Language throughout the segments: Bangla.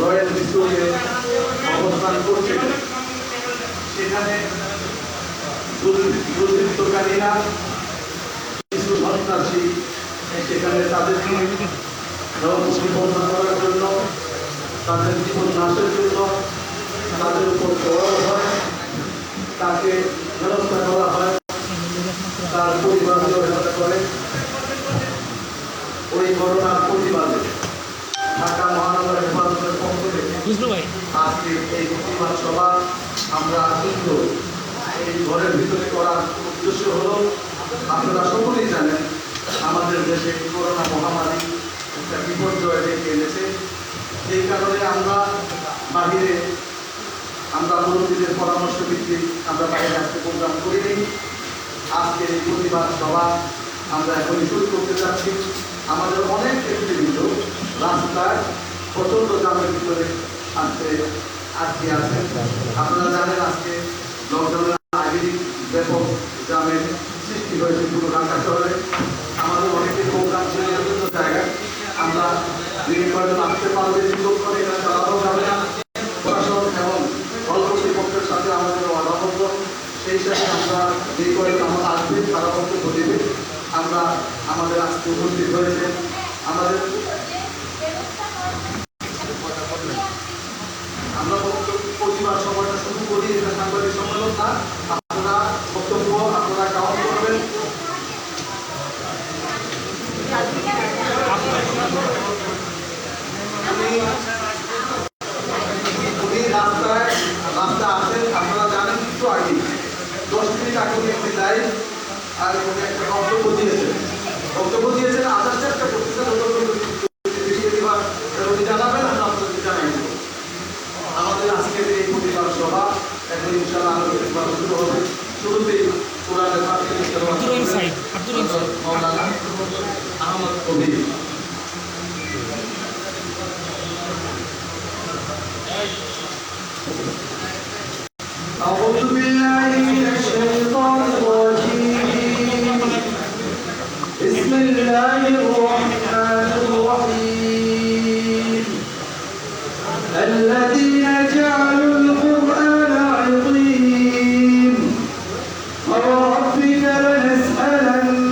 রয়্যাল ভিক্টোরিয়ায় অবস্থান করছেন, সেখানে দুর্বৃত্তকারীরা কিছু সন্ত্রাসী সেখানে তাদেরকে বিপন্ন করার জন্য, তাদের জীবন নাশের জন্য তাদের উপর চড়াও হয়, তাকে হেনস্থা করা হয়, তার পরিবারকেও হেনস্থা করে। ওই ঘটনার প্রতিবাদে ঢাকা মহানগর হেফাজতের পক্ষ থেকে আজকে এই প্রতিবাদ সভা আমরা কিন্তু এই ঘরের ভিতরে করার উদ্দেশ্য হলো, আপনারা সকলেই জানেন আমাদের দেশে করোনা মহামারী একটা বিপর্যয় ডেকে এনেছে। এই কারণে আমরা বাহিরে মুরব্বীদের পরামর্শ ভিত্তিক আমরা বাইরে আসতে প্রোগ্রাম করিনি। আজকে এই প্রতিবাদ সভা আমরা এখনই শুরু করতে চাচ্ছি। আমাদের অনেক নেতৃবৃন্দ রাস্তায় প্রচন্ড জামের ভিতরে আজকে আছেন। আপনারা জানেন আজকে লকডাউনের আগে ব্যাপক জামের সৃষ্টি হয়েছে পুরো ঢাকা শহরে। আমাদের অনেকের প্রোগ্রাম ছিল বিভিন্ন জায়গায়, আমরা কয়েকজন আসতে পারলে দীর্ঘক্ষণ এখানে চালানো যাবে না। প্রশাসন এবং হল কর্তৃপক্ষের সাথে আমাদের অনাবদ্ধ, সেই সাথে আমরা যে কয়েকজন আমার আসবে তারা বক্তব্য দেবে। আমরা আমাদের আজকে উপস্থিত হয়েছে আমরা প্রতিবাদ সভাটা শুরু করি। এটা সাংবাদিক সম্মেলন না, আপনারা বক্তব্য আপনারা গ্রহণ করবেন। উনি রাস্তা আছেন, আপনারা জানেন একটু আগে 10 মিনিট আগে উনি একটি লাইভ আর উনি একটা বক্তব্য দিয়েছেন আদার্স একটা করতেছেন, উনি জানাবেন, আমরা আপনাদের জানাই দেব। আমাদের আজকের এই প্রতিবাদ সভা এখন ইনশাআল্লাহ আলোচনা শুরু হবে। শুরুতেই কোরআনের মাওলানা আহমদ কবির। أعوذ بالله من الشيطان الرجيم. بسم الله الرحمن الرحيم. الذين جعلوا القرآن عظيم وربك لنسألنهم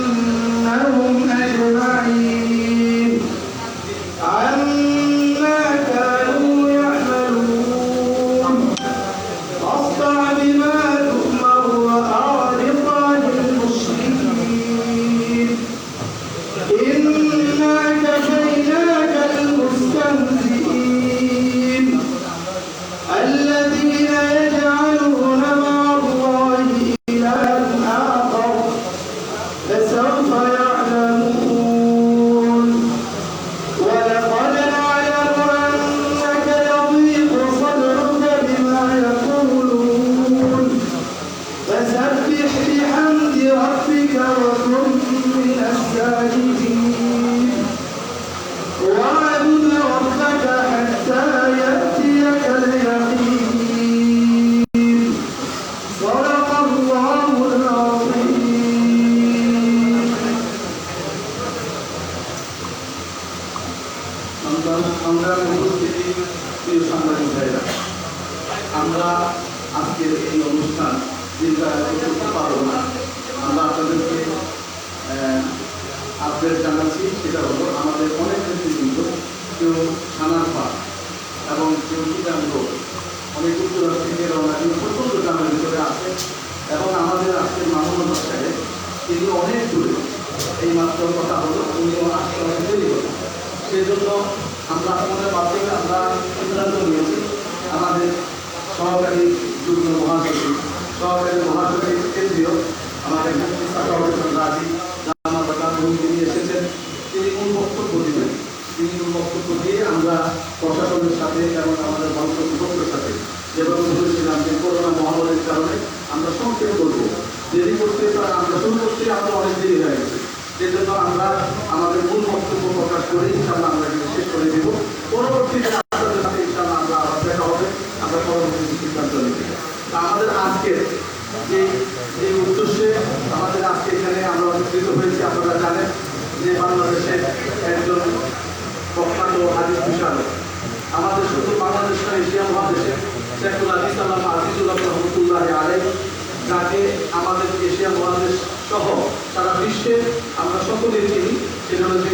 أجمعين عما كانوا يعملون فاصدع بما تؤمر وأعرض عن المشركين إنا كفيناك المستهزئين الذين يجعلون مع الله إلها آخر فسوف يعلمون ولقد نعلم أنك يضيق صدرك بما يقولون فسبح بحمد ربك وكن من الساجدين واعبد ربك حتى يأتيك اليقين صدق الله العظيم. আমরা উপস্থিতি প্রিয় সাংবাদিক ভাইরা, আমরা আজকের এই অনুষ্ঠান করতে পারবো না। আমরা আপনাদেরকে আপডেট জানাচ্ছি, সেটা হলো আমাদের অনেক নেতৃবৃন্দ, কেউ সানারপা এবং কেউ চিটাঙ্গ, অনেক উত্তর থেকে রওনা দিয়ে প্রচন্ড গ্রামের ভিতরে আছে। এবং আমাদের আজকের মামুন সাহেব তিনি অনেক দূরে, এই মাত্র কথা হলো উনিও আসতে অনেক দেরি হলো। সেই জন্য আমরা আপনাদের মাধ্যমে আমরা সিদ্ধান্ত নিয়েছি আমাদের সহকারী যুগ্ম মহাসচিব, সহকারী মহাসচিব কেন্দ্রীয় আমাদের রাজি তিনি এসেছেন, তিনি মূল বক্তব্য দিবেন। তিনি মূল বক্তব্য দিয়ে আমরা প্রশাসনের সাথে এবং আমাদের কর্তৃপক্ষের সাথে যেভাবে বলেছিলাম যে করোনা মহামারীর কারণে আমরা সংক্ষেপ করবো, দেরি করতে আমরা শুরু করতে আমরা অনেক দেরি হয়ে গেছে। সেজন্য আমরা আমাদের মূল বক্তব্য প্রকাশ করে ইনশাআল্লাহ আমরা শেষ করে দেব। পরবর্তীতে আপনাদের সাথে ইনশাআল্লাহ আমরা আবার দেখা হবে, আমরা পরবর্তী সিদ্ধান্ত নেব। আমাদের আজকের যে উদ্দেশ্যে আমাদের আজকে এখানে আমরা অনুষ্ঠিত হয়েছি, আপনারা জানেন যে বাংলাদেশের একজন প্রখ্যাত হাদিস বিশারদ, আমাদের শুধু বিশ্বে আমরা সকলে চিনি, সেটা হচ্ছে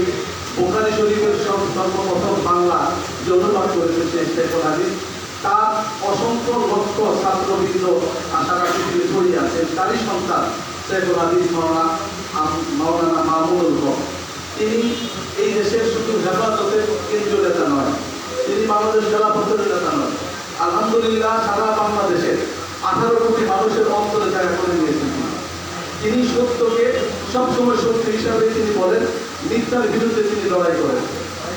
বুখারী শরীফের সর্বপ্রথম বাংলা যে অনুবাদ করেছেন শেখুল হাদিস, তার অসংখ্য লক্ষ ছাত্রবৃন্দ সারা পৃথিবী ছড়িয়ে আছেন। তারই সন্তান শেখুল হাদিস মাওলানা মামুনুল হক। তিনি এই দেশের শুধু হেফাজতের কেন্দ্রীয় নেতা নয়, তিনি বাংলাদেশ খেলাফতের নেতা নয়, আলহামদুলিল্লাহ সারা বাংলাদেশের 18 কোটি মানুষের অন্তরে জায়গা করে নিয়েছেন। তিনি সত্যকে সবসময় সত্য হিসাবে তিনি বলেন, মিথ্যার বিরুদ্ধে তিনি লড়াই করেন।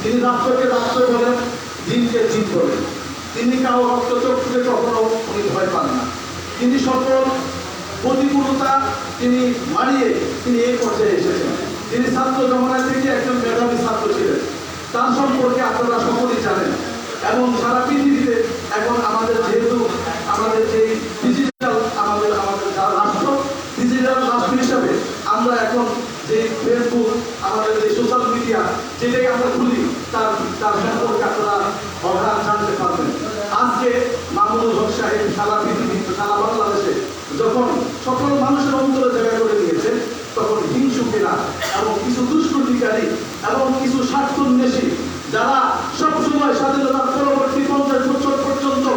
তিনি রাষ্ট্রকে রাষ্ট্র বলেন, দিনকে দিন বলেন। তিনি কারো রক্তচক্ষুকে কখনো উনি ভয় পান না। তিনি সকল প্রতিকূলতা তিনি মারিয়ে তিনি এই পর্যায়ে এসেছেন। তিনি ছাত্র জমানা থেকে একজন মেধাবী ছাত্র ছিলেন। তার সম্পর্কে আপনারা সকলেই জানেন। এবং সারা পৃথিবীতে এখন আমাদের যেহেতু আমাদের যে ডিজিটাল আমাদের রাষ্ট্র, ডিজিটাল রাষ্ট্র হিসাবে আমরা এখন যে ফেসবুক, আমাদের যে সোশ্যাল মিডিয়া, যেটাকে আমরা খুলি, তার সম্পর্কে আপনারা অর্থাৎ জানতে পারবেন। আজকে মামুনুল হক সাহেব সারা পৃথিবী, সারা বাংলাদেশে যখন সকল মানুষের অন্তরে জায়গা করে দিয়েছে, তখন হিংসুকেরা এবং কিছু দুষ্কৃতিকারী এবং কিছু স্বার্থন্বেষী যারা সবসময় স্বাধীনতার পরবর্তী 50 বছর পর্যন্ত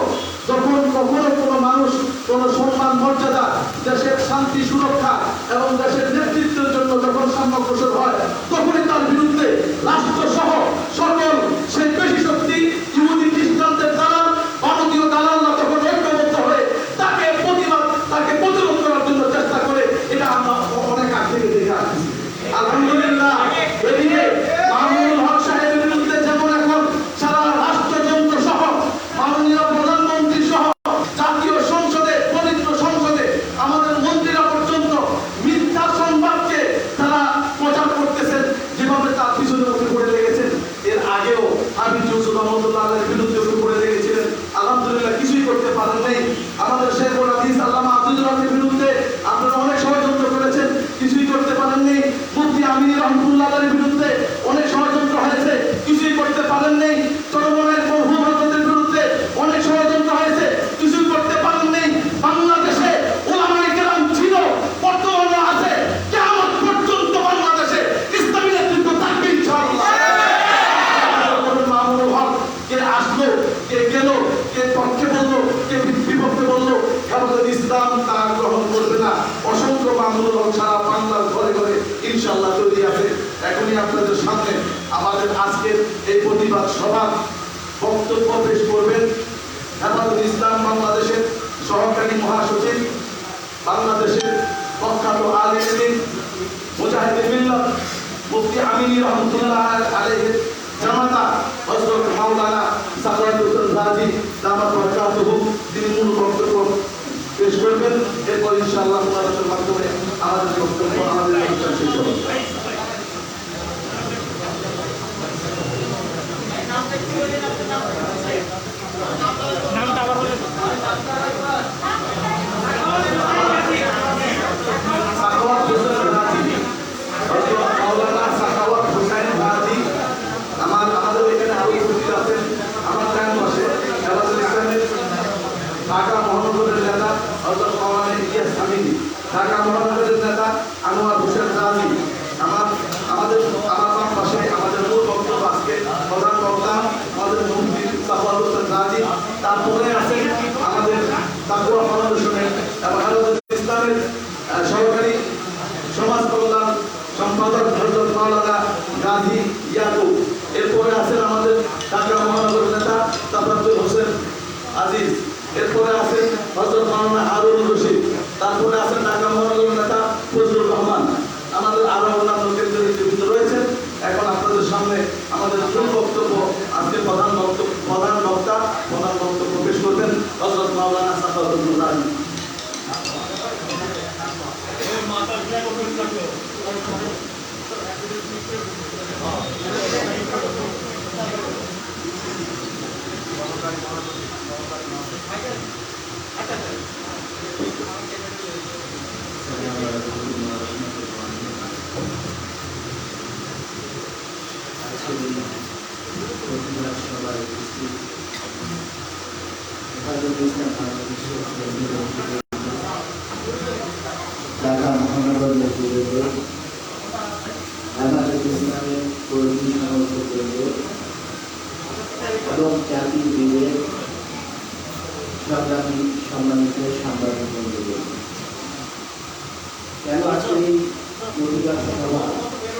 যখন কখনো কোনো মানুষ কোনো সম্মান মর্যাদা, দেশের শান্তি সুরক্ষা এবং দেশের নেতৃত্বের জন্য যখন সাম্যগ্রসর হয়, তখনই তার বিরুদ্ধে রাষ্ট্র সহ সকল সেই পেশি শক্তি, ইহুদি খ্রিস্টানদের দালাল, ভারতীয় দালালরা তখন ঐক্যবদ্ধ হয়ে তাকে প্রতিরোধ করার জন্য চেষ্টা করে। এটা আমরা অনেক আগ থেকে দেখে আসছি। আলহামদুলিল্লাহ এদিকে মামুনুল হক সাহেবের বিরুদ্ধে যেমন এখন সারা রাষ্ট্রযন্ত্র সহ মাননীয় প্রধানমন্ত্রী সহ জাতীয় সংসদে, পবিত্র সংসদে আমাদের মন্ত্রীরা পর্যন্ত মিথ্যা সংবাদকে তারা প্রচার করতেছেন, যেভাবে তার পিছনে উঠে পড়ে লেগেছেন। এর আগেও হাবিব ইউসুফ রহমতুল্লাহের বিরুদ্ধে উঠে পড়ে লেগেছিলেন, আলহামদুলিল্লাহ কিছুই করতে পারেন নাই। আমাদের শেখুল হাদিস আল্লামা আব্দুল হকের বিরুদ্ধে আপনারা অনেক ষড়যন্ত্র করেছেন, কিছুই করতে পারেননি। মুফতি আমিন রহমতুল্লাহের বিরুদ্ধে অনেক ষড়যন্ত্র হয়েছে, কিছুই করতে পারেননি। চরমনের মরহুম হযরতের বিরুদ্ধে অনেক ষড়যন্ত্র হয়েছে, কিছুই করতে পারেননি। বাংলাদেশে উলামায়ে কেরাম ছিল, বর্তমানে আছে, কিয়ামত পর্যন্ত বাংলাদেশে ইসলামী নেতৃত্ব থাকবে ইনশাআল্লাহ। মামুনুল হক কে আসলো, কে গেল, কে পক্ষে বললো, কে বিপক্ষে বললো, হেফাজত ইসলাম তা গ্রহণ করবে না। অসংখ্য মামুনুল হক সারা বাংলার ঘরে ঘরে ইনশাআল্লাহ তৈরি আছে। এখনই আপনাদের সামনে আমাদের আজকের এই প্রতিবাদ সভার বক্তব্য পেশ করবেন হেফাজত ইসলাম বাংলাদেশের সহকারী মহাসচিব, বাংলাদেশের প্রখ্যাত আলিম দ্বীন, মুজাহিদে মিল্লাত, মুফতি আমিন রহমতুল্লাহ আলাইহির জামাতা হযরত মাওলানা সাখাওয়াত হোসেন রাজি দামাত বরকাতুহু, তিনি মূল বক্তব্য পেশ করবেন। এরপর ইনশাআল্লাহ মুনাজাতের মাধ্যমে আমাদের বক্তব্য আমাদের অনুষ্ঠান শেষ হবে। নামটা আবার বলেন। সাখাওয়াত হোসেন রাজি, হযরত মাওলানা সাখাওয়াত হোসেন রাজি। আমাদের এখানে আরো উপস্থিত আছেন আমার টাইম বসে হেফাজত ইসলামের ঢাকা মহানগরের নেতা হযরত মাওলানা ইলিয়াস হামিদি, ঢাকা মহানগরের নেতা আনোয়ার হোসেন রাজি। আমার বাম পাশে আমাদের মূল বক্তব্য আজকে প্রধান বক্তা আমাদের মুফতি সাখাওয়াত হোসেন রাজি। তারপরে আছেন আমাদের তাকওয়া ফাউন্ডেশনের এবং হেফাজত ইসলামের সহকারী সমাজ কল্যাণ সম্পাদক হযরত মাওলানা গাজী ইয়াকুব। এরপরে আছেন আমাদের ঢাকা মহানগরের নেতা তাফাজ্জুল হোসেন আজিজ। এরপরে আছেন হযরত মাওলানা হারুন রশিদ। তারপরে আছেন ঢাকা মহানগরের নেতা ফজলুর রহমান। আমাদের আরো অন্যান্য কেন্দ্রীয় নেতৃবৃন্দ রয়েছেন। এখন আপনাদের সামনে আমাদের মূল বক্তব্য আজকে প্রধান বক্তব্য পেশ করবেন হযরত মাওলানা সাখাওয়াত হোসেন রাজি। ঢাকা মহানগর এবং জাতির বিবেক সংগ্রামী সম্মানিত সাংবাদিক বন্ধুদের, কেন আজকে এই প্রতিবাদ সভা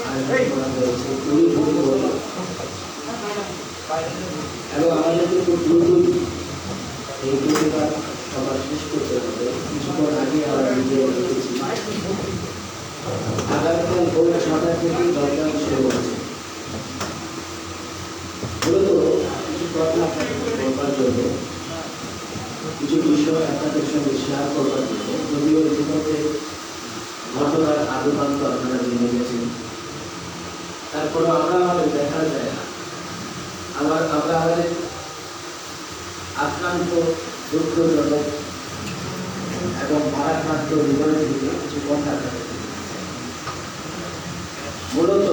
আয়োজন করা হয়েছে এবং আমাদেরকে খুব দ্রুতই এই প্রতিবাদ সভা শেষ করতে হবে। কিছুক্ষণ আগে আমরা নিজে দেখেছি আগামীকাল ভোর ৬টা থেকে লকডাউন শুরু হচ্ছে। মূলত কিছু কথা বলবার জন্য, কিছু বিষয় আপনাদের সঙ্গে শেয়ার করবার জন্য, যদিও ইতিমধ্যে ঘটনার আদুপান্ত আপনারা জেনে গেছেন, তারপরে আমরা আমাদের দেখা যায় না, আমরা আমাদের আক্রান্ত দুঃখজনক এবং ভারাক্রান্ত হৃদয় থেকে কিছু কথা থাকে। মূলত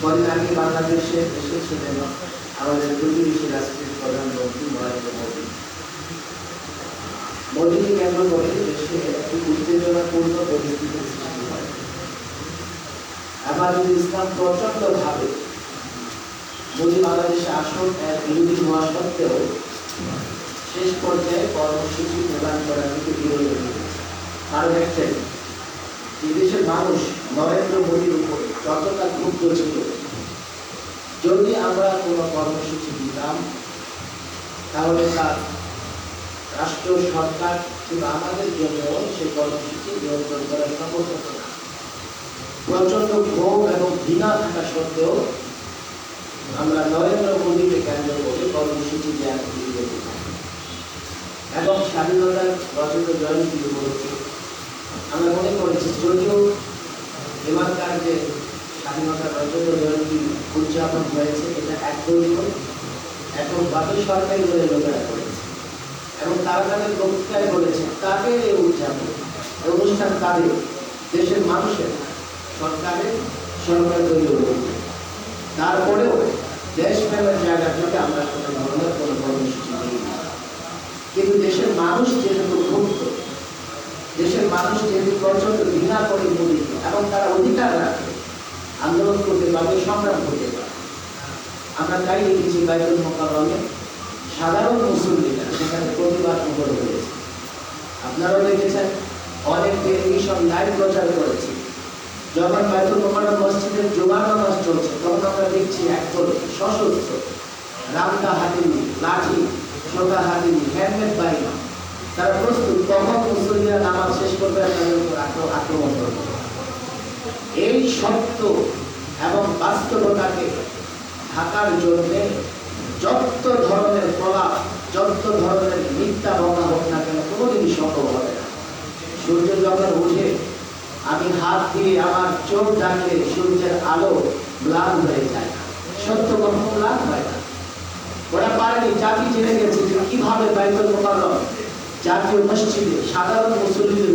কদিন আগে বাংলাদেশে এসেছিলেন আমাদের প্রতিবেশী রাষ্ট্রের প্রধানমন্ত্রী নরেন্দ্র মোদী। মোদীকে কেন্দ্র করে দেশে একটি উত্তেজনাপূর্ণ পরিস্থিতির সৃষ্টি হয়। আমাদের ইসলাম প্রচন্ডভাবে মোদী বাংলাদেশে আসন এক বিরোধী হওয়া সত্ত্বেও শেষ পর্যায়ে কর্মসূচি প্রদান করা থেকে বিরত হয়েছে। কারণ একটাই, দেশের মানুষ নরেন্দ্র মোদীর উপর যতটা ক্ষুব্ধ ছিল, যদি আমরা কোনো কর্মসূচি দিতাম তাহলে তার রাষ্ট্র সরকার কিংবা আমাদের জন্য সেই কর্মসূচি নিয়ন্ত্রণ করা সম্ভব হতো না। প্রচন্ড ক্ষোভ এবং ঘৃণা থাকা সত্ত্বেও আমরা নরেন্দ্র মোদীকে কেন্দ্র করে কর্মসূচি দেওয়ার এবং স্বাধীনতার রজত জয়ন্তী উপলক্ষে আমরা মনে করেছি, যদিও এবারকার যে স্বাধীনতার রজত জয়ন্তী উদযাপন হয়েছে এটা এখন বাকি সরকারি বলে লোকেরা করেছে এবং তারা তাদের বক্তৃতায় বলেছে তাদের এই উদযাপন অনুষ্ঠান তাদের দেশের মানুষের সরকার তৈরি হয়েছে। তারপরেও দেশপ্রেমের জায়গা থেকে আমরা কোনো ধরনের কোনো কর্মসূচি নিই না। কিন্তু দেশের মানুষ যেহেতু ক্ষুব্ধ, দেশের মানুষ যেহেতু প্রচন্ড ঘৃণা করে মোদীকে এবং তারা অধিকার রাখে আন্দোলন করতে পারবে, সংগ্রাম করতে পারবে, আমরা তাই দেখেছি বাইতুল মোকাররমে সাধারণ মুসল্লিরা সেখানে প্রতিবাদ মুখর হয়েছে। আপনারাও দেখেছেন, অনেক টেলিভিশন লাইভ প্রচার করেছে। যখন বাইতুল মোকাররম মসজিদের জুমার নামাজ চলছে তখন আমরা দেখছি একদল সশস্ত্র রামদা হাতিনি, লাঠি, ছোটা হাতিনি, হ্যান্ডমেড বাহিনী, তারা প্রস্তুত তখন মুসল্লিরা নামাজ শেষ করবে তাদের উপর আক্রমণ করবে। এই সত্য এবং বাস্তবতাকে ঢাকার জন্য যত ধরনের প্রলাপ, যত ধরনের মিথ্যা বলা হোক না কেন কোনোদিনই সম্ভব হবে না। সূর্য যখন উঠে আমি হাত দিয়ে আমার চোখ ডাকলে সূর্যের আলো ম্লান হয়ে যায়, সত্য কখনো ম্লান হয় না। ওরা পারেনি, জাতি জেনে গেছে যে কিভাবে বাইতুল মোকাররম জাতীয় মসজিদে সাধারণ মুসল্লিদের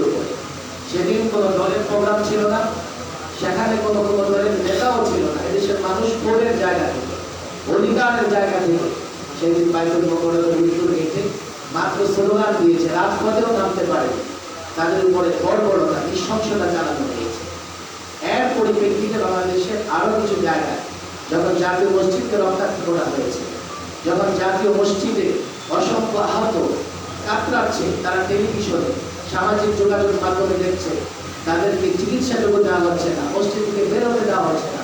উপর সেদিন কোনো দলের প্রোগ্রাম ছিল না, সেখানে কোনো দলের নেতাও ছিল না। এদেশের মানুষ ভোটের জায়গা থেকে, অধিকারের জায়গা থেকে সেদিন বাইতুল মোকাররমের মৃত্যু রেখে মাত্র স্লোগান দিয়েছে, রাজপথেও নামতে পারে, তাদের উপরে বর্বরতা, নৃশংসতা চালানো হয়েছে। এর পরিপ্রেক্ষিতে বাংলাদেশের আরো কিছু জায়গায় যখন জাতীয় মসজিদকে রক্ষার্থ করা হয়েছে, যখন জাতীয় মসজিদে অসংখ্য আহত কাতরাচ্ছে, তারা টেলিভিশনে সামাজিক যোগাযোগ মাধ্যমে দেখছে তাদেরকে চিকিৎসা যোগ্য দেওয়া হচ্ছে না, মসজিদ থেকে বেরোতে দেওয়া হচ্ছে না,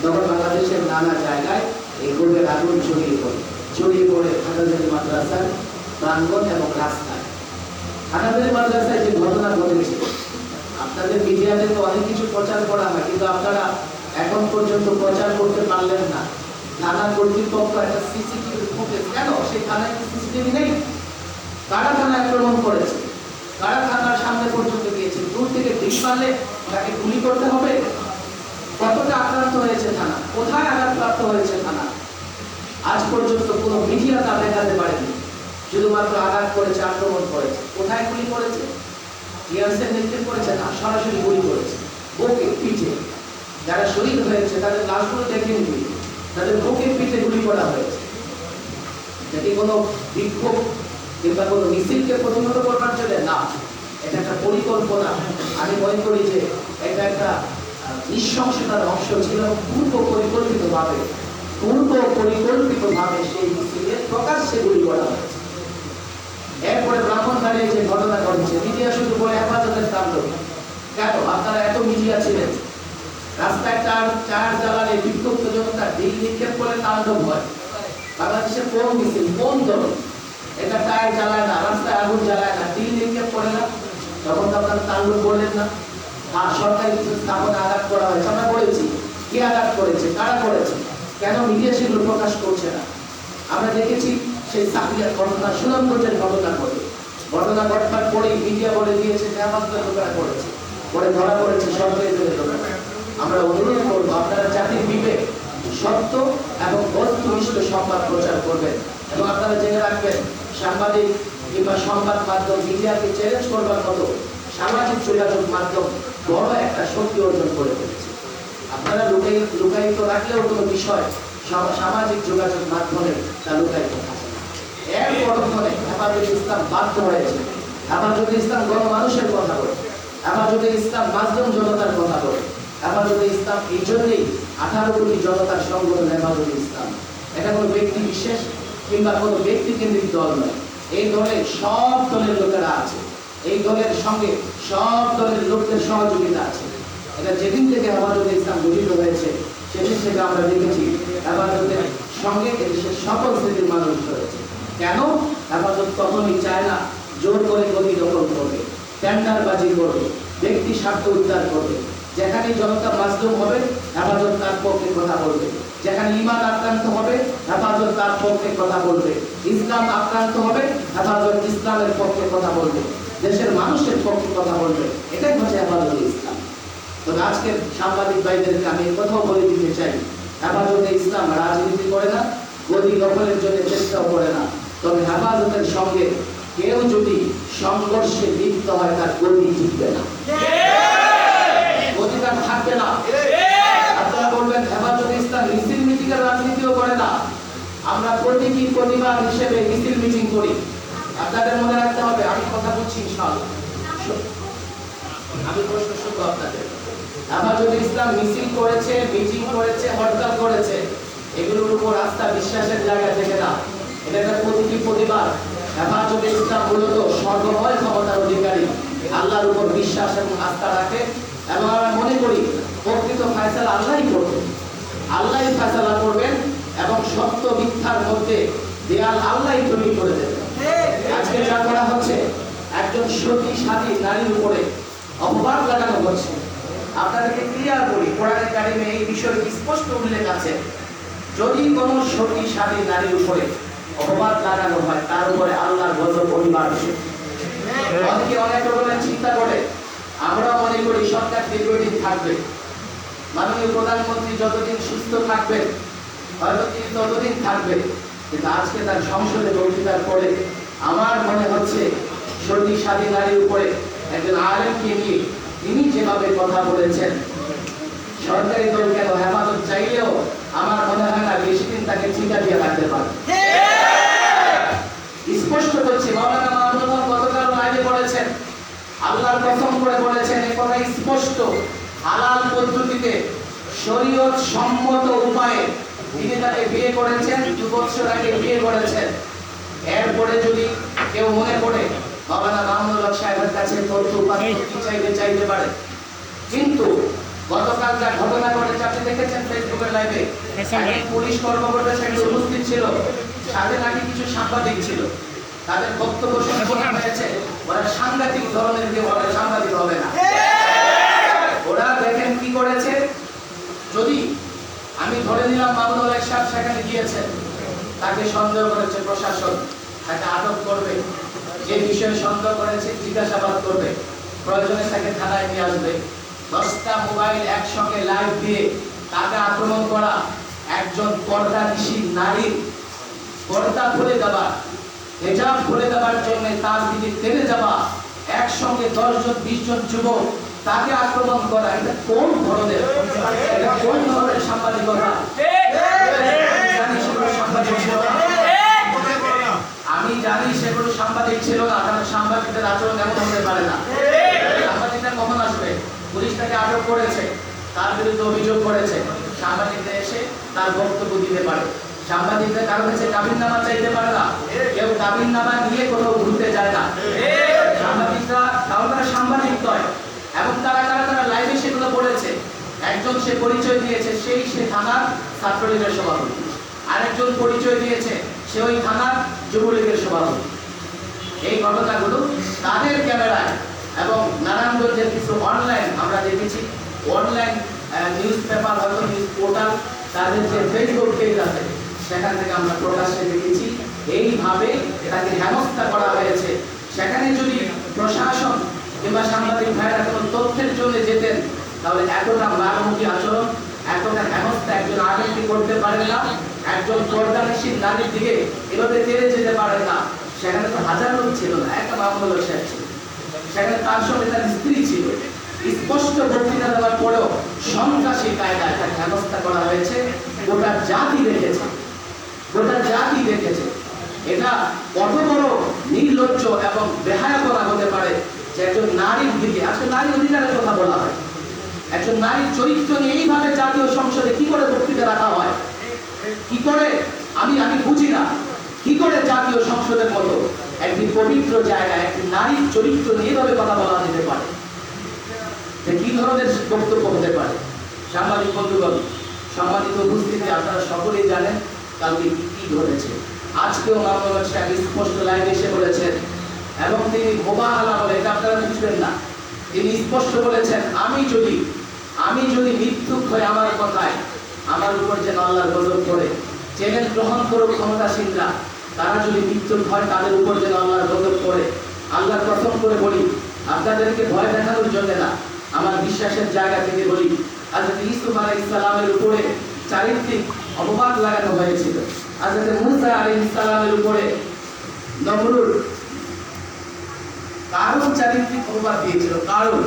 তখন বাংলাদেশের নানা জায়গায় এই ক্ষোভের আগুন ছড়িয়ে পড়ে হাটাজারি মাদ্রাসার প্রাঙ্গণ এবং রাস্তায়। হাটাজারি মাদ্রাসায় যে ঘটনা ঘটেছে, আপনাদের মিডিয়াতে তো অনেক কিছু প্রচার করা হয়, কিন্তু আপনারা এখন পর্যন্ত প্রচার করতে পারলেন না। থানা কর্তৃপক্ষ একটা সিসিটিভি ফুটেজ, কেন সেই থানায় সিসিটিভি নেই? কারা থানা আক্রমণ করেছে, কারা থানার সামনে পর্যন্ত গিয়েছে, দূর থেকে ঢিল মারলে তাকে গুলি করতে হবে? কতটা আক্রান্ত হয়েছে থানা, কোথায় আঘাতপ্রাপ্ত হয়েছে থানা, আজ পর্যন্ত কোনো মিডিয়া তা দেখাতে পারেনি। শুধুমাত্র আঘাত করেছে, আক্রমণ করেছে। কোথায় গুলি করেছে? টিয়ারসেল নিক্ষেপ করেছে না, সরাসরি গুলি করেছে বুকে, পিঠে। যারা শহীদ হয়েছে তাদের লাশগুলো দেখেনি, তাদের বুকে পিঠে গুলি করা হয়েছে। এটি কোনো বিক্ষোভ কিংবা কোনো মিছিলকে প্রতিহত করবার জন্য না, এটা একটা পরিকল্পনা। আমি মনে করি যে এটা একটা নৃশংসতার অংশ ছিল, পূর্ব পরিকল্পিত ভাবে পূর্ব পরিকল্পিত ভাবে সেই মিছিলে প্রকাশ্যে গুলি করা হয়েছে। এরপরে ব্রাহ্মণবাড়িয়ায় যে ঘটনা ঘটেছে, মিডিয়া শুধু বলে হেফাজতের তাণ্ডব। কেন আপনারা এত মিডিয়া ছিলেন? রাস্তায় চার জ্বালানে বিক্ষুব্ধ জনতা ঢিল নিক্ষেপ করে তাণ্ডব হয়। বাংলাদেশের কোন মিছিল, কোন দল এটা টায়ার জ্বালায় না, রাস্তায় আগুন জ্বালায় না, ঢিল নিক্ষেপ করে না? তখন তো আপনারা তাণ্ডব বললেন না। আর সরকারি কিছু স্থাপনা আঘাত করা হয়েছে, আমরা বলেছি কে আঘাত করেছে, কারা করেছে, কেন মিডিয়া সেগুলো প্রকাশ করছে না? আমরা দেখেছি সেই সাকিয়ার ঘটনা, সুনামগঞ্জের ঘটনা ঘটবার পরেই মিডিয়া বলে দিয়েছে যে হেফাজতের লোকেরা করেছে, পরে ধরা পড়েছে সরকারি দলের লোকেরা। আমরা অনুরোধ করবো আপনারা জাতির বিবেক, সত্য এবং বস্তুনিষ্ঠ সংবাদ প্রচার করবেন। এবং আপনারা জেনে রাখবেন, সাংবাদিক কিংবা সংবাদ মাধ্যম মিডিয়াকে চ্যালেঞ্জ করবার মতো সামাজিক যোগাযোগ মাধ্যম বড় একটা শক্তি অর্জন করে ফেলেছে। আপনারা লুকায়িত রাখলেও কোনো বিষয় সামাজিক যোগাযোগ মাধ্যমে তা লুকায়িত থাকে না। এর পরক্ষণে হেফাজতে ইসলাম বাধ্য হয়েছে। হেফাজতে ইসলাম গণমানুষের কথা বলে, হেফাজতে ইসলাম মাজলুম জনতার কথা বলে। হেফাজতে ইসলাম এই জন্যই 18 কোটি জনতার সংগঠন হেফাজতে ইসলাম। এটা কোনো ব্যক্তি বিশেষ কিংবা কোনো ব্যক্তি কেন্দ্রিক দল নয়। এই দলে সব দলের লোকেরা আছে, এই দলের সঙ্গে সব দলের লোকদের সহযোগিতা আছে। এটা যেদিন থেকে হেফাজতে ইসলাম গঠিত হয়েছে সেদিন থেকে আমরা দেখেছি হেফাজতের সঙ্গে দেশের সকল শ্রেণীর মানুষ রয়েছে। কেন? হেফাজত কখনই চায় না জোর করে গদি দখল করবে, টেন্ডারবাজি করবে, ব্যক্তি স্বার্থ উদ্ধার করবে। যেখানে জনতা মাজলুম হবে হেফাজত তার পক্ষে কথা বলবে, যেখানে ঈমান আক্রান্ত হবে হেফাজত তার পক্ষে কথা বলবে, ইসলাম আক্রান্ত হবে হেফাজত ইসলামের পক্ষে কথা বলবে, দেশের মানুষের পক্ষে কথা বলবে। এটাই হচ্ছে হেফাজতে ইসলাম। তো আজকের সাংবাদিক ভাইদেরকে আমি কথাও বলে দিতে চাই, হেফাজতে ইসলাম রাজনীতি করে না, গদি দখলের জন্য চেষ্টাও করে না। তবে হেফাজতের সঙ্গে কেউ যদি সংঘর্ষে লিপ্ত হয় তার গদি টিকবে না, গদিটা থাকবে না। আপনারা বলবেন হেফাজতে ইসলাম মিছিল মিটিংয়ের রাজনীতিও করে না। আমরা প্রতীকী প্রতিবাদ হিসেবে মিছিল মিটিং করি। আপনাদের মনে রাখতে হবে, আমি কথা বলছি ইনশাআল্লাহ, আমি প্রশ্ন শুনবো আপনাদের। হেফাজতে ইসলাম মিছিল করেছে, মিটিং করেছে, হরতাল করেছে, এগুলোর উপর আস্থা বিশ্বাসের জায়গা থেকে না, এটা একটা প্রতীকী প্রতিবাদ। হেফাজতে ইসলাম মূলত সর্বময় ক্ষমতার অধিকারী, আল্লাহর উপর বিশ্বাস এবং আস্থা রাখে। এবং আমরা মনে করি প্রকৃত ফয়সালা আল্লাহই করবেন, আল্লাহই ফয়সালা করবেন এবং সত্য মিথ্যার মধ্যে দেয়াল আল্লাহই তৈরি করে দেবেন। আজকে যা করা হচ্ছে, একজন সতী সাথী নারীর উপরে অপবাদ লাগানো হচ্ছে। আপনাদেরকে ক্লিয়ার করি, কোরআনে কারিমে এই বিষয়ে স্পষ্ট উল্লেখ আছে, যদি কোনো সতী সাথী নারীর উপরে অপবাদ লাগানো হয় তার উপরে আল্লাহর গজব অনিবার্য। অনেকে অনেক রকমের চিন্তা করে, আমরা মনে করি সরকার দীর্ঘদিন থাকবে, মাননীয় প্রধানমন্ত্রী যতদিন সুস্থ থাকবেন হয়তো তিনি ততদিন থাকবেন। কিন্তু আজকে তার সংসদে বক্তৃতার পরে আমার মনে হচ্ছে সতী সাথী নারীর উপরে একজন আলেমকে নিয়ে তিনি যেভাবে কথা বলেছেন, সরকারি দল কেন হেফাজত চাইলেও আমার মনে হয় না বেশি দিন তাকে ঠিকা দিয়ে রাখতে পারে। স্পষ্ট করছি, মাওলানা মাহমুদ গতকাল লাইভে বলেছেন, আল্লাহর কসম করে বলেছেন, এই কথা স্পষ্ট, হালাল পদ্ধতিতে শরীয়ত সম্মত উপায়ে তিনি তাকে বিয়ে করেছেন, 2 বছর আগে বিয়ে করেছেন। এরপরে যদি কেউ মনে করে মাওলানা মাহমুদ সাহেবের কাছে তথ্য চাইতে পারে, কিন্তু গতকাল যা ঘটনা ঘটেছে আপনি দেখেছেন ফেসবুকের লাইভে, পুলিশ কর্মকর্তা সেখানে উপস্থিত ছিল, সাথে নাকি কিছু সাংবাদিক ছিল, তাদের বক্তব্য শুনে হয়েছে ওরা সাংঘাতিক ধরনের কেউ হবে, সাংবাদিক হবে না। ওরা দেখেন কি করেছে, যদি আমি ধরে নিলাম মামুনুল হক সাহেব সেখানে গিয়েছেন, তাকে সন্দেহ করেছে প্রশাসন, তাকে আটক করবে, যে বিষয়ে সন্দেহ করেছে জিজ্ঞাসাবাদ করবে, প্রয়োজনে তাকে থানায় নিয়ে আসবে। 10টা মোবাইল একসঙ্গে লাইভ দিয়ে তাকে আক্রমণ করা, একজন পর্দানিশী নারীর পর্দা খুলে দেওয়া, হিজাব খুলে দেওয়ার জন্য তার দিকে টেনে যাওয়া, একসঙ্গে 10 জন 20 জন যুবক তাকে আক্রমণ করা, এটা কোন ধরনের সাংবাদিকতা? আমি জানি সেগুলো সাংবাদিক ছিল না, কারণ সাংবাদিকদের আচরণ এমন হতে পারে না। সাংবাদিকরা কখন আসবে? পুলিশ তাকে আটক করেছে, তার বিরুদ্ধে অভিযোগ করেছে, সাংবাদিকদের এসে তার বক্তব্য দিতে পারে। সাংবাদিকরা কারো কাছে কাবিননামা চাইতে পারে না, কেউ কাবিননামা নিয়ে কোথাও ঘুরতে যায় না। সাংবাদিকরা তারা সাংবাদিক নয়, এবং তারা লাইভে সেগুলো বলেছে। একজন সে পরিচয় দিয়েছে সে থানার ছাত্রলীগের সভাপতি, আরেকজন পরিচয় দিয়েছে সে ওই থানার যুবলীগের সভাপতি। এই ঘটনাগুলো তাদের ক্যামেরায় এবং নারায়ণগঞ্জের কিছু অনলাইন আমরা দেখেছি, অনলাইন নিউজ পেপার হয়তো নিউজ পোর্টাল, তাদের যে ফেসবুক পেজ আছে সেখান থেকে আমরা প্রকাশ্যে দেখেছি এইভাবে তাকে হেনস্থা করা হয়েছে। সেখানে যদি প্রশাসন কিংবা সাংবাদিক ভাইরা কোনো তথ্যের জন্য যেতেন তাহলে এতটা মারমুখী আচরণ, এতটা হেনস্থা একজন আলেমকে করতে পারেন না, একজন পর্দানিশীল নারীর দিকে এভাবে তেড়ে যেতে পারেন না। সেখানে তো হাজার লোক ছিল না, একটা মামলা সাহেব ছিল, সেখানে তার সঙ্গে তার স্ত্রী ছিল। স্পষ্ট বক্তৃতা দেওয়ার পরেও সন্ত্রাসী কায়দায় তাকে হেনস্থা করা হয়েছে। গোটা জাতি দেখেছে, গোটা জাতি দেখেছে। এটা কত বড় নির্লজ্জ এবং বেহায়াপনা হতে পারে যে একজন নারীর দিকে, আজকে নারী অধিকারের কথা বলা হয়, একজন নারীর চরিত্র নিয়ে এইভাবে জাতীয় সংসদে কি করে বক্তৃতা রাখা হয়, কি করে আমি বুঝি না, কি করে জাতীয় সংসদের মতো একটি পবিত্র জায়গায় একটি নারীর চরিত্র নিয়ে এইভাবে কথা বলা যেতে পারে, কি ধরনের বক্তব্য হতে পারে। সাংবাদিক বন্ধুগণ, সাংবাদিক উপস্থিতি আপনারা সকলেই জানেন কালকে কি ঘটেছে। আজকেও মামলা সাহেব স্পষ্ট লাইভে এসে বলেছেন, এবং তিনি মোবাহালা বলে, এটা আপনারা বুঝবেন না, তিনি স্পষ্ট বলেছেন আমি যদি মিথ্যুক হয়ে আমার কথায় আমার উপর যেন আল্লাহর গজব করে, চ্যানেল গ্রহণ করুক ক্ষমতাসীনরা, তারা যদি মিথ্যুক হয় তাদের উপর যেন আল্লাহর গজব করে। আল্লাহর কসম করে বলি, আপনাদেরকে ভয় দেখানোর জন্য না, আমার বিশ্বাসের জায়গা থেকে বলি, হযরত ইউসুফ আলাইহিস সালামের উপরে চারিত্রিক অপবাদ লাগানো হয়েছিল। হযরত মুসা আলাইহিস সালামের উপরে নমরুদ কারণ চারিত্রিক অপবাদ দিয়েছিল। কারণ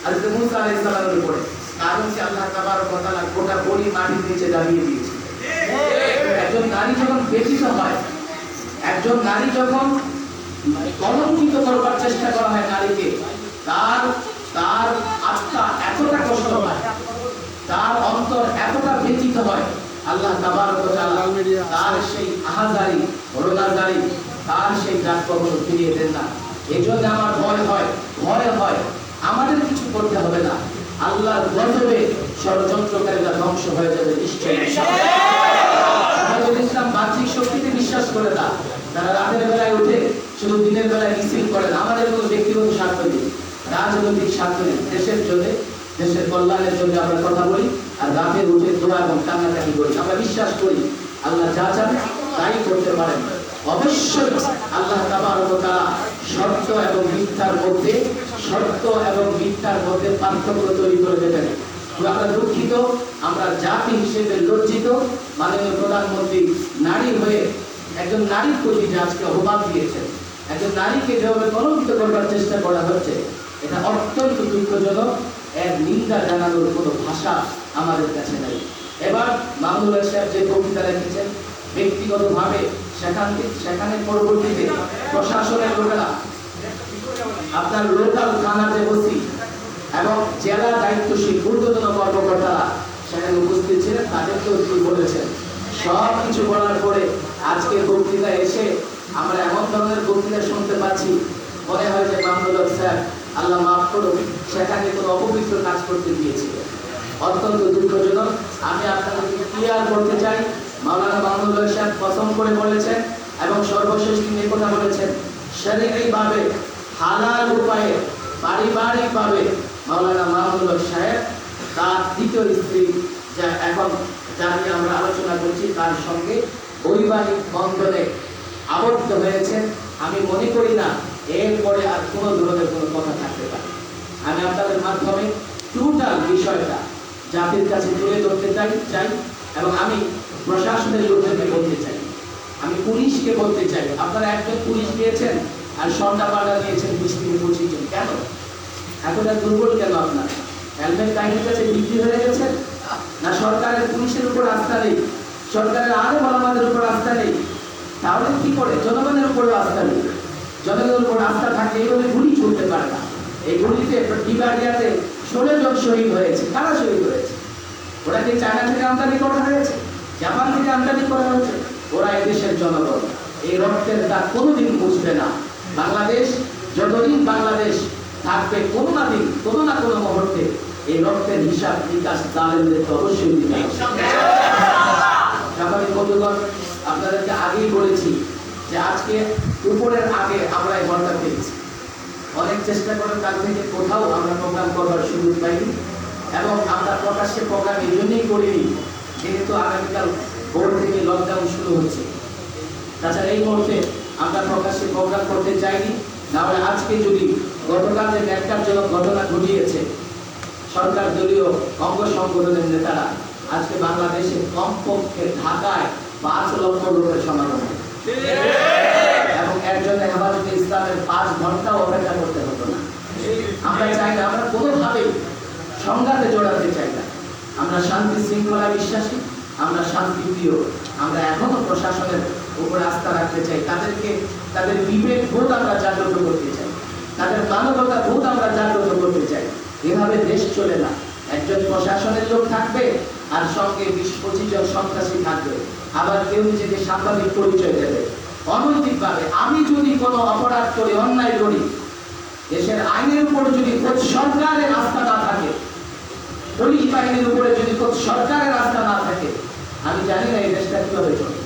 হযরত মুসা আলাইহিস সালামের উপরে কারণ সে আল্লাহ তাবারক ওয়া তাআলা গোটা বড়ি মাটির নিচে দাবিয়ে দিয়েছিল। একজন নারী যখন ব্যথিত হয়, একজন নারী যখন কলঙ্কিত করবার চেষ্টা করা হয় নারীকে, তার আত্মা এতটা কষ্ট হয়, তার অন্তর এতটা ব্যথিত হয়, আল্লাহ তাবারক ওয়া তাআলা তার সেই আহাজারি রোনাজারি তার সেই ডাক কখনো ফিরিয়ে দেন না। এজন্য আমার ভয় হয় আমাদের কিছু করতে হবে না, আল্লাহর গজবে ষড়যন্ত্রকারীরা ধ্বংস হয়ে যাবে নিশ্চয়ই। ইসলাম বাহ্যিক শক্তিতে বিশ্বাস করে না, তারা রাতের বেলায় উঠে শুধু দিনের বেলায় মিছিল করেন। আমাদের কোনো ব্যক্তিগত স্বার্থ নেই, রাজনৈতিক স্বার্থ নেই, দেশের জন্য, দেশের কল্যাণের জন্য আমরা কথা বলি, আর রাতে উঠে দোয়া এবং কান্নাকাটি করি। আমরা বিশ্বাস করি আল্লাহ যা চান তাই করতে পারেন। অবশ্যই আল্লাহ তাবারক ওয়া তাআলা সত্য এবং মিথ্যার মধ্যে পার্থক্য তৈরি করে দেবেন। আমরা দুঃখিত, আমরা জাতি হিসেবে লজ্জিত। মাননীয় প্রধানমন্ত্রী নারী হয়ে একজন নারীর প্রতি যে আজকে অপবাদ দিয়েছেন, একজন নারীকে যেভাবে কলঙ্কিত করবার চেষ্টা করা হচ্ছে, এটা অত্যন্ত দুঃখজনক। এর নিন্দা জানানোর কোনো ভাষা আমাদের কাছে নেই। এবার মামুনুল হক সাহেব যে বক্তৃতা রেখেছেন, ব্যক্তিগতভাবে সেখানে পরবর্তীতে প্রশাসনের লোকেরা, আপনার লোকাল থানার যে ওসি এবং জেলা দায়িত্বশীল ঊর্ধ্বতন কর্মকর্তারা সেখানে উপস্থিত ছিলেন, তাদেরকেও তিনি বলেছেন। সব কিছু বলার পরে আজকে বক্তৃতা এসে আমরা এমন ধরনের বক্তৃতা শুনতে পাচ্ছি, মনে হয় যে মামুনুল হক সাহেব, আল্লাহ মাফ করুন, সেখানে কোনো অপবিত্র কাজ করতে গিয়েছিলেন। অত্যন্ত দুঃখজনক। আমি আপনাদেরকে ক্লিয়ার করতে চাই, মাওলানা মামুনুল হক সাহেব কসম করে বলেছেন এবং সর্বশেষ তিনি কথা বলেছেন, শরীয়তভাবে হালাল উপায়ে পারিবারিকভাবে মাওলানা মামুনুল হক সাহেব তার দ্বিতীয় স্ত্রী, যা এখন যাকে আমরা আলোচনা করছি, তার সঙ্গে বৈবাহিক বন্ধনে আবদ্ধ হয়েছেন। আমি মনে করি না এরপরে আর কোনো ধরনের কোনো কথা থাকতে পারে। আমি আপনাদের মাধ্যমে টোটাল বিষয়টা জাতির কাছে তুলে ধরতে চাই এবং আমি প্রশাসনের লোকদেরকে বলতে চাই, আমি পুলিশকে বলতে চাই, আপনারা একজন পুলিশ দিয়েছেন আর সন্ধ্যাপাড়া দিয়েছেন 20 থেকে 25 জন। কেন এতটা দুর্বল কেন? আপনার হেলমেট বাহিনীর কাছে বিক্রি হয়ে গেছে না? সরকারের পুলিশের উপর আস্থা নেই, সরকারের আলেম ওলামাদের উপর আস্থা নেই, তাহলে কি করে জনগণের উপরও আস্থা নেই? জনগণের উপর আস্থা থাকলে এইভাবে গুলি চলতে পারে না। এই গুলিতে ডিবারিয়াতে 16 জন শহীদ হয়েছে। কারা শহীদ হয়েছে? ওরা কি চায়না থেকে আমদানি করা হয়েছে? থেকে আমদানি করা হয়েছে, ওরা এদেশের জনগণ। এই রক্তের দাগ কোনোদিন বুঝবে না। বাংলাদেশ যতদিন বাংলাদেশ থাকবে, কোনো না দিন কোনো না কোনো মুহূর্তে এই রক্তের হিসাব বিকাশ জালেমদেরকে অবশ্যই দিতে হবে। সাংবাদিক বন্ধুগণ, আপনাদেরকে আগেই বলেছি যে আজকে উপরের আগে আমরা এই ঘরটা পেয়েছি। অনেক চেষ্টা করে কাল থেকে কোথাও আমরা প্রোগ্রাম করবার সুযোগ পাইনি, এবং আমরা প্রকাশ্যে প্রোগ্রাম এই জন্যই করিনি যেহেতু আগামীকাল ভোর থেকে লকডাউন শুরু হচ্ছে। তাছাড়া এই মুহূর্তে আমরা প্রকাশ্যে প্রোগ্রাম করতে চাইনি। নাহলে আজকে যদি গতকাল যে ন্যাক্কারজনক ঘটনা ঘটিয়েছে, সরকার দলীয় অঙ্গ সংগঠনের নেতারা আজকে বাংলাদেশে কমপক্ষে ঢাকায় 5 লক্ষ লোকের সমাগম, এবং এর জন্য হেফাজতে ইসলামের 5 ঘন্টা অপেক্ষা করতে হতো না। আমরা চাই না, আমরা কোনোভাবেই সংঘাতে জড়াতে চাই না। আমরা শান্তি শৃঙ্খলা বিশ্বাসী, আমরা শান্তিপ্রিয়। আমরা এখনো প্রশাসনের উপর আস্থা রাখতে চাই, তাদেরকে তাদের বিবেক বোধ আমরা জাগ্রত করতে চাই, তাদের মানবতা বোধ আমরা জাগ্রত করতে চাই। এভাবে দেশ চলে না। একজন প্রশাসনের লোক থাকবে আর সঙ্গে 20-25 জন সন্ত্রাসী থাকবে, আবার কেউ নিজেকে সাংবাদিক পরিচয় দেবে অনৈতিকভাবে। আমি যদি কোনো অপরাধ করি, অন্যায় করি, দেশের আইনের উপর যদি খোদ সরকারের আস্থা না থাকে, পুলিশ বাহিনীর উপরে যদি খোদ সরকারের আস্থা না থাকে, আমি জানি না এই দেশটা কিভাবে চলবে।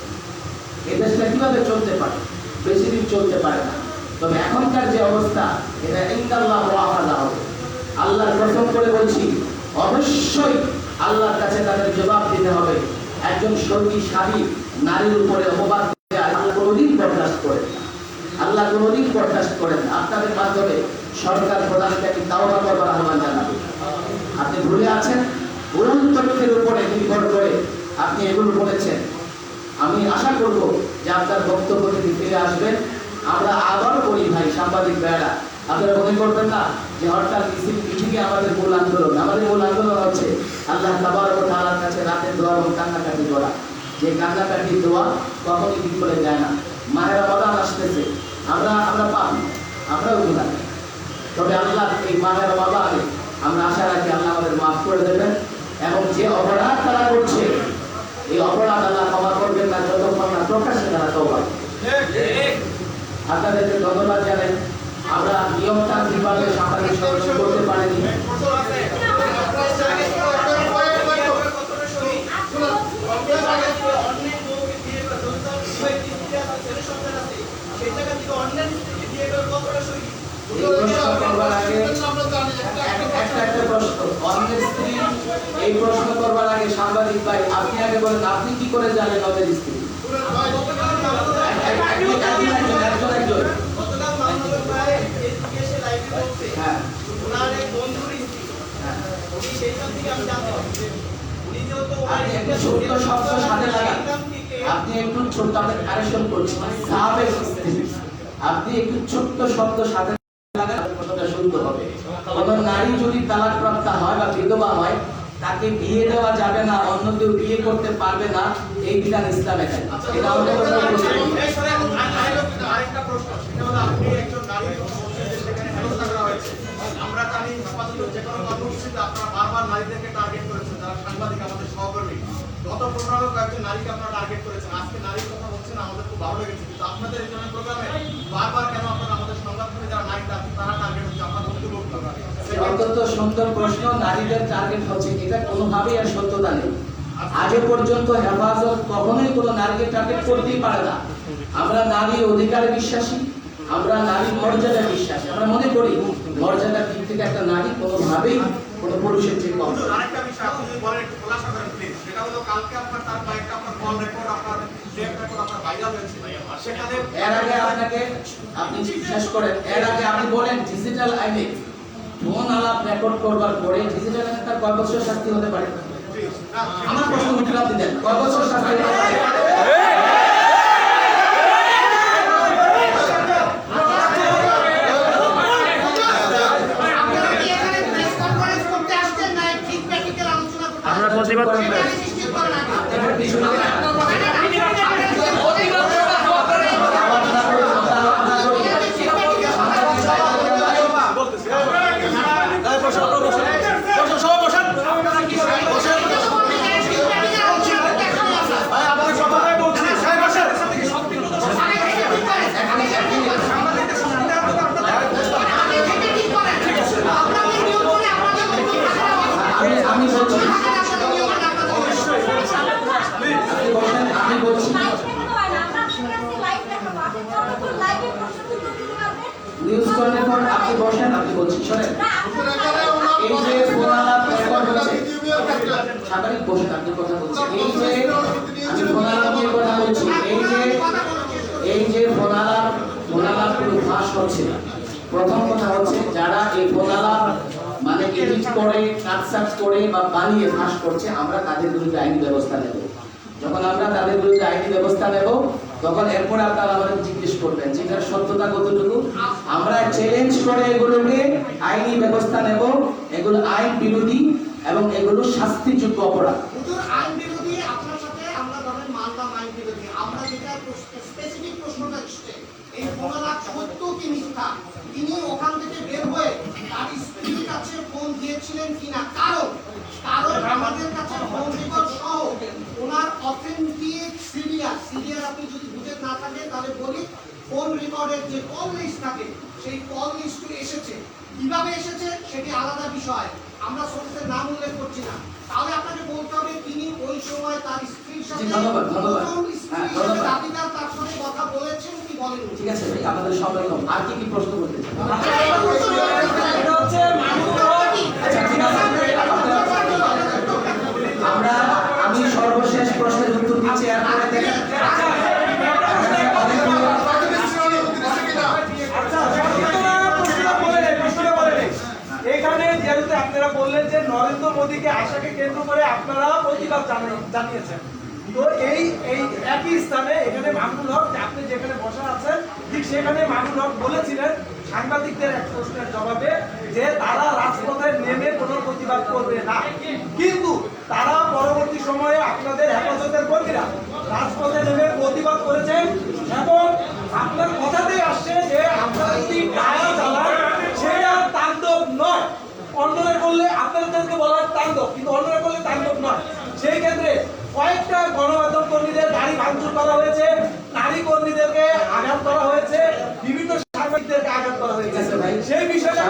এই দেশটা কিভাবে চলতে পারে? বেশি দিন চলতে পারে না। তবে এখনকার যে অবস্থা, এটা ইনশাআল্লাহ মুআফাজা হবে। আল্লাহর কসম করে বলছি, অবশ্যই আল্লাহর কাছে তাদের জবাব দিতে হবে। একজন শক্তিশালী নারীর উপরে অপবাদ দিয়ে আল্লাহ কোনোদিন বরদাস্ত করেন না। আল্লাহ কোনোদিন বরদাস্ত করেন না। আপনাদের মাধ্যমে সরকার প্রধানকে আমি তাওবা করবার আহ্বান জানাবো। আপনি ভুলে আছেন, ভুল তথ্যের উপরে নির্ভর করে আপনি এগুলো বলেছেন। আমি আশা করব যে আপনার বক্তব্য থেকে ফিরে আসবেন। আমরা আবার বলি ভাই, সাংবাদিক ভাইরা, আপনারা মনে করবেন না যে হরতাল মিছিল মিটিংয়ে আমাদের মূল আন্দোলন। আমাদের মূল আন্দোলন হচ্ছে আল্লাহ তাবারক ওয়া তাআলার কাছে রাতের দোয়া এবং কান্নাকাটি করা। যে কান্নাকাটি দোয়া কখনই বিফলে যায় না। মাহে রমাদান আসতেছে, আমরা পাবো, আমরাও গুনাহগার। তবে আল্লাহ এই মাহে রমাদানে আমরা আশা রাখি আল্লাহ আমাদের মাফ করে দেবেন, এবং যে অপরাধ তারা করছে এই অপরাধ আল্লাহ ক্ষমা করবেন না যতক্ষণ না প্রকাশ্যে তারা তওবা করে। আপনাদেরকে ধন্যবাদ জানাই। আমরা নিয়মতান্ত্রিকভাবে সাংবাদিক সম্মেলন করতে পারিনি। এই প্রশ্ন করবার আগে সাংবাদিক ভাই, আপনি আগে বলেন, আপনি কি করে জানেন ওদের স্ত্রী? আপনি একটু ছোট্ট, আপনি কারেকশন করছেন, আপনি একটু ছোট্ট শব্দ সাথে লাগান, কথাটা শুনতে হবে। কোন নারী যদি তালাকপ্রাপ্তা হয় বা বিধবা হয়, তাকে বিয়ে দেওয়া যাবে না, অন্য কেউ বিয়ে করতে পারবে না, এই বিধান ইসলামে নাই। এটা অন্য কথা বলছি। আরেকটা প্রশ্ন, সেটা হলো আপনি একজন নারী সেখানে হেনস্থা করা হয়েছে। আমরা জানি যে কোনো কর্মসূচিতে আপনারা বারবার নারীদেরকে টার্গেট করেছেন, যারা সাংবাদিক আমাদের সহকর্মী। গত প্রোগ্রামে কয়েকজন নারীকে আপনারা টার্গেট করেছেন, আজকে নারীর কথা বলছেন, আমাদের খুব ভালো লেগেছে। কিন্তু আপনাদের এই ধরনের প্রোগ্রামে বারবার কেন আপনারা আমাদের সংবাদকর্মী যারা নারীরা তারা টার্গেট হচ্ছে, আপনার বক্তব্য অত্যন্ত সুন্দর প্রশ্ন। নারীদের টার্গেট হচ্ছে, এটা কোনোভাবেই আর সত্যতা নেই। আগে পর্যন্ত হেফাজত কখনোই কোনো নারীকে টার্গেট করতেই পারে না। আমরা নারী অধিকারে বিশ্বাসী, আমরা নারী মর্যাদায় বিশ্বাসী। আমরা মনে করি মর্যাদার দিক থেকে একটা নারী কোনোভাবেই কোনো পুরুষের চেয়ে কম। আরেকটা বিষয় আপনি বলেন, একটু খোলাসা করেন প্লিজ। সেটা হলো কালকে আপনার তার কয়েকটা আপনার কল রেকর্ড, আপনার টেপ রেকর্ড আপনার ভাইরাল হয়েছে। সেখানে এর আগে আপনাকে আপনি শেষ করেন, এর আগে আপনি বলেন ডিজিটাল আইনে ফোন আলাপ রেকর্ড করবার পরে ডিজিটাল আইনে তার কয় বছর শাস্তি হতে পারে? আমার প্রশ্ন উত্তর আপনি দেন, কয় বছর শাস্তি হতে পারে? আমরা প্রতিবাদ করতে সবাই আপনি বসেন, আপনি বলছি শোনেন, এই যে ফোন আলাপ রেকর্ড হচ্ছে, সাংবাদিক বসেন, আপনি কথা বলছেন, এই যে আমি ফোন আলাপ নিয়ে কথা বলছি, এই যে ফোন আলাপ কোনো ফাঁস হচ্ছে না। প্রথম কথা হচ্ছে যারা এই ফোন আলাপ মানে এডিট করে, কাটসাট করে বা বানিয়ে ফাঁস করছে, আমরা তাদের বিরুদ্ধে আইনি ব্যবস্থা নেব। যখন আমরা তাদের বিরুদ্ধে আইনি ব্যবস্থা নেব, তখন এরপরে আপনারা আমাদের জিজ্ঞেস করবেন যেটার সত্যতা কতটুকু। আমরা চ্যালেঞ্জ করে এগুলোকে আইনি ব্যবস্থা নেব। এগুলো আইন বিরোধী এবং এগুলো শাস্তিযোগ্য অপরাধ। হুজুর, আইন বিরোধী আপনার সাথে আমরা ধরেন মানলাম আইন বিরোধী। আমরা যেটা স্পেসিফিক প্রশ্নটা এসছে, এই ফোনালাপ সত্য কি মিথ্যা, তিনি ওখান থেকে বের হয়ে তার স্ত্রীর কাছে ফোন দিয়েছিলেন কিনা, কারণ আমাদের কাছে ফোন রেকর্ড সহ ওনার অথেন্টিক সিরিয়াল আপনি যদি বুঝে না থাকেন তাহলে বলি, ফোন রেকর্ডের যে কল লিস্ট থাকে সেই কল লিস্ট এসেছে। কিভাবে এসেছে সেটি আলাদা বিষয়, আমরা সোর্সের নাম উল্লেখ করছি না। তাহলে আপনাকে বলতে হবে তিনি ওই সময় তার স্ত্রীর সাথে দাবিদার তার সাথে কথা বলেছেন কি বলেন। ঠিক আছে ভাই, আমাদের সময় কম, আর কি প্রশ্ন করতে চান? আমি সর্বশেষ প্রশ্নের উত্তর দিচ্ছি, এরপরে দেখেন এখানে যেহেতু আপনারা বললেন যে নরেন্দ্র মোদীকে আশাকে কেন্দ্র করে আপনারা প্রতিবাদ জানিয়েছেন, তো এই একই স্থানে এখানে মামুনুল হক, আপনি যেখানে বসা আছেন ঠিক সেখানে মামুনুল হক বলেছিলেন সাংবাদিকদের এক প্রশ্নের জবাবে যে তারা রাজপথে নেমে কোনো প্রতিবাদ করবে না, কিন্তু তারা পরবর্তী সময়ে আপনাদের হেফাজতের কর্মীরা রাজপথে নেমে প্রতিবাদ করেছেন এবং আপনার কথাতেই আসছে যে আপনারা যদি টায়ার চালান সেটা তাণ্ডব নয়, অন্যরা করলে আপনাদেরকে বলা হয় তাণ্ডব, কিন্তু অন্যরা করলে তাণ্ডব নয়। সেই ক্ষেত্রে কয়েকটা গণমাধ্যম কর্মীদের গাড়ি ভাঙচুর করা হয়েছে, নারী কর্মীদেরকে আঘাত করা হয়েছে, বিভিন্ন সাংবাদিকদেরকে আঘাত করা হয়েছে। সেই বিষয়টা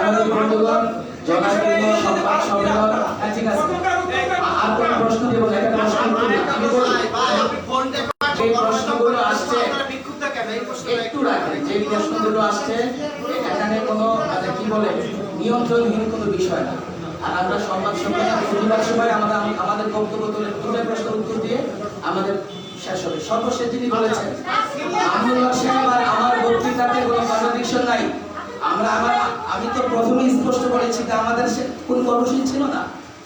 প্রশ্নগুলো আসছে একটু রাখেন, যে প্রশ্নগুলো আসছে এখানে কোনো মানে কি বলে নিয়ন্ত্রণহীন কোনো বিষয় না। আর আমরা সংবাদ সম্মেলনে প্রতিবাদ সময় আমাদের বক্তব্য তুলে দুটো প্রশ্নের উত্তর দিয়ে আমাদের শেষ হবে। সর্বশেষ যিনি বলেছেন আমার বক্তৃতাতে কোনো কন্ট্রাডিকশন নাই। আমি তো প্রথমেই স্পষ্ট বলেছি যে আমাদের কোন কর্মসূচি ছিল না।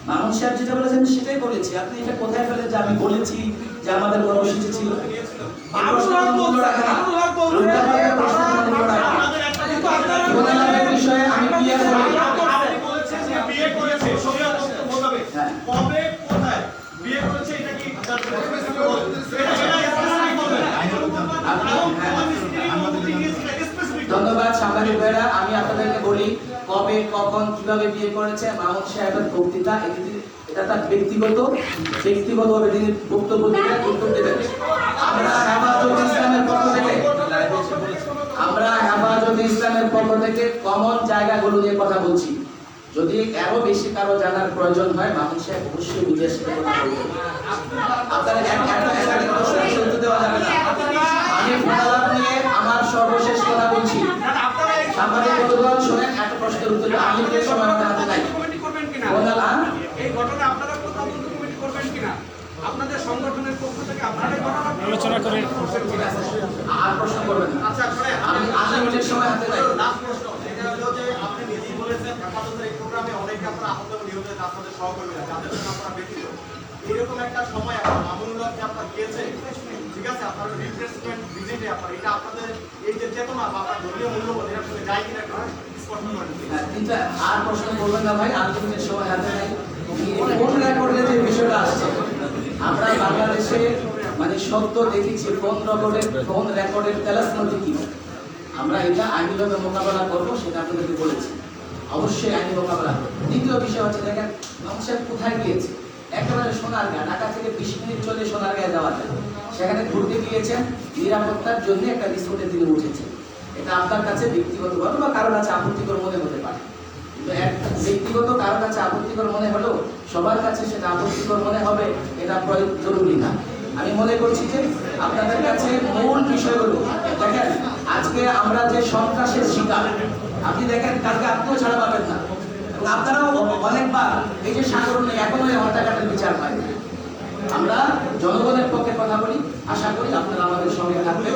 মামুন সাহেব যেটা বলেছেন সেটাই বলেছি। আপনি এটা কোথায় ফেলে যে আমি বলেছি যে আমাদের কর্মসূচি ছিল? বিষয়ে আমি ক্লিয়ার করি। ধন্যবাদ সাংবাদিক ভাইরা। আমি আপনাদেরকে বলি কবে, কখন, কিভাবে বিয়ে করেছে মামুন সাহেবের বক্তৃতা, এটা তার ব্যক্তিগতভাবে তিনি বক্তব্য দিবেন, উত্তর দেবেন। আমরা হেফাজতে ইসলামের পক্ষ থেকে কমন জায়গাগুলো নিয়ে কথা বলছি। যদি আরো বেশি কারো জানার প্রয়োজন হয় মামুন সাহেব অবশ্যই বুঝে সাথে কথা বলবেন। আপনারা উত্তর দেওয়া যাবে না। আমি ফোনালাপ নিয়ে আমার সর্বশেষ কথা বলছি। সাংবাদিক বন্ধুগণ শোনেন, একটা প্রশ্নের উত্তর আমি যে সময় হাতে নাই। এই ঘটনা আপনারা কোথাও কমিটি করবেন কিনা? আপনাদের সংগঠনের পক্ষ থেকে আপনারা আলোচনা করে আর প্রশ্ন করবেন না। আচ্ছা, আমি 8 মিনিটের সময় হাতে নাই। লাস্ট প্রশ্ন এটা হলো যে আপনি নিজেই বলেছেন হেফাজতের এই প্রোগ্রামে অনেকে আপনারা আহত এবং নিহত হয়েছে, আপনাদের সহকর্মীরা যাদের জন্য আপনারা ব্যতীত। এরকম একটা সময় আপনার মামুনুল হক যে আপনার গিয়েছে, ঠিক আছে, আপনার রিপ্লেসমেন্ট ভিজিটে আপনার এটা আপনাদের এই যে চেতনা বা আপনার ধর্মীয় মূল্যবোধ এর সাথে যায় কিনা একটু স্পষ্ট করেন। কিন্তু আর প্রশ্ন করবেন না ভাই, 8 মিনিটের সময় হাতে নাই। ফোন রেকর্ডের যে বিষয়টা আসছে, আমরা বাংলাদেশে মানে সত্য দেখেছি ফোন রেকর্ডের তেলাসমতি কি। আমরা এটা আইনিভাবে মোকাবেলা করবো, সেটা আপনাদেরকে বলেছি। অবশ্যই আইনি মোকাবেলা করবো। দ্বিতীয় বিষয় হচ্ছে দেখেন মামুন সাহেব কোথায় গিয়েছে, একেবারে সোনারগাঁ, ঢাকা থেকে 20 মিনিট চলে সোনারগাঁয়ে যাওয়া যায়। সেখানে ঘুরতে গিয়েছেন, নিরাপত্তার জন্য একটা রিসোর্টে তিনি উঠেছেন। এটা আপনার কাছে ব্যক্তিগতভাবে বা কারোর কাছে আপত্তিকর মনে হতে পারে, কিন্তু ব্যক্তিগত কারোর কাছে আপত্তিকর মনে হলেও সবার কাছে সেটা আপত্তিকর মনে হবে এটা জরুরি না। আমি মনে করছি যে আপনাদের কাছে মূল বিষয়গুলো দেখেন, আজকে আমরা যে সন্ত্রাসের শিকার, আপনি দেখেন কালকে আপনিও ছাড়া পাবেন না, এবং আপনারাও অনেকবার এই যে সাগরণে এখনো এই হত্যাকাণ্ডের বিচার পাই। আমরা জনগণের পক্ষে কথা বলি, আশা করি আপনারা আমাদের সঙ্গে থাকবেন।